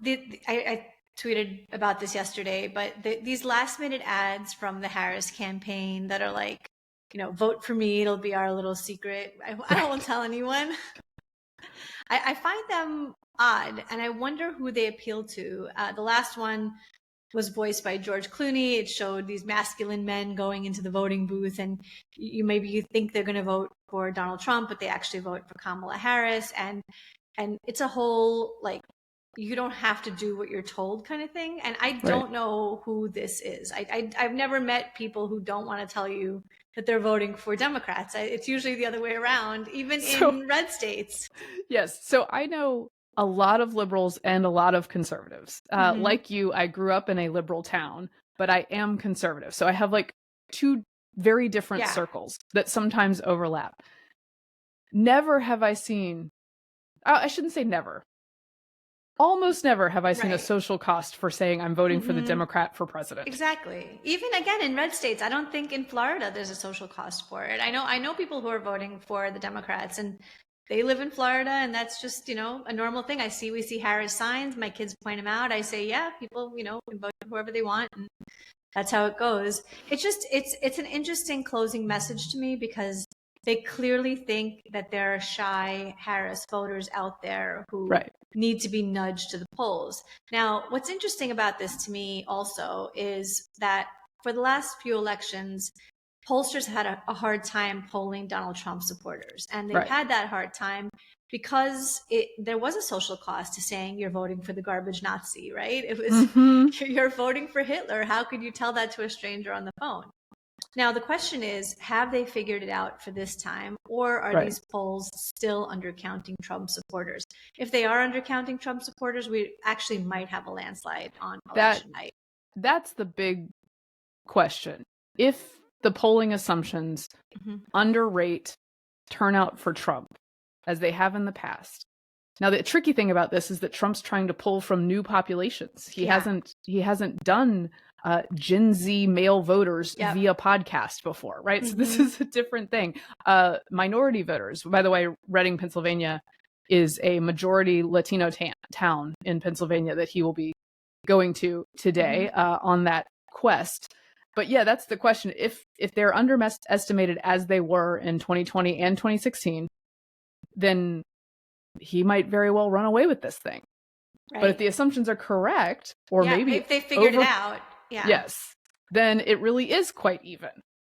I tweeted about this yesterday, but these last minute ads from the Harris campaign that are like, vote for me, it'll be our little secret. I won't tell anyone. I find them odd, and I wonder who they appeal to. The last one was voiced by George Clooney. It showed these masculine men going into the voting booth, and you think they're going to vote for Donald Trump, but they actually vote for Kamala Harris, and it's a whole like you don't have to do what you're told kind of thing. And I don't know who this is. I've never met people who don't want to tell you that they're voting for Democrats. It's usually the other way around, even in red states. Yes. So I know a lot of liberals and a lot of conservatives. Like you, I grew up in a liberal town, but I am conservative. So I have like two very different circles that sometimes overlap. Never have I seen, I shouldn't say never. Almost never have I seen a social cost for saying I'm voting for the Democrat for president. Exactly. Even again in red states, I don't think in Florida there's a social cost for it. I know people who are voting for the Democrats, and they live in Florida, and that's just, a normal thing. We see Harris signs. My kids point them out. I say, yeah, people, can vote for whoever they want. And that's how it goes. It's an interesting closing message to me, because they clearly think that there are shy Harris voters out there who need to be nudged to the polls. Now, what's interesting about this to me also is that for the last few elections, pollsters had a hard time polling Donald Trump supporters. And they've had that hard time because there was a social cost to saying you're voting for the garbage Nazi, right? It was, you're voting for Hitler. How could you tell that to a stranger on the phone? Now, the question is, have they figured it out for this time, or are these polls still undercounting Trump supporters? If they are undercounting Trump supporters, we actually might have a landslide on election night. That's the big question. If the polling assumptions underrate turnout for Trump, as they have in the past. Now, the tricky thing about this is that Trump's trying to pull from new populations. He hasn't done Gen Z male voters via podcast before, right? So this is a different thing. Minority voters, by the way, Reading, Pennsylvania is a majority Latino town in Pennsylvania that he will be going to today on that quest. But yeah, that's the question. If they're underestimated as they were in 2020 and 2016, then he might very well run away with this thing. But if the assumptions are correct, or maybe if they figured it out, yes, then it really is quite even.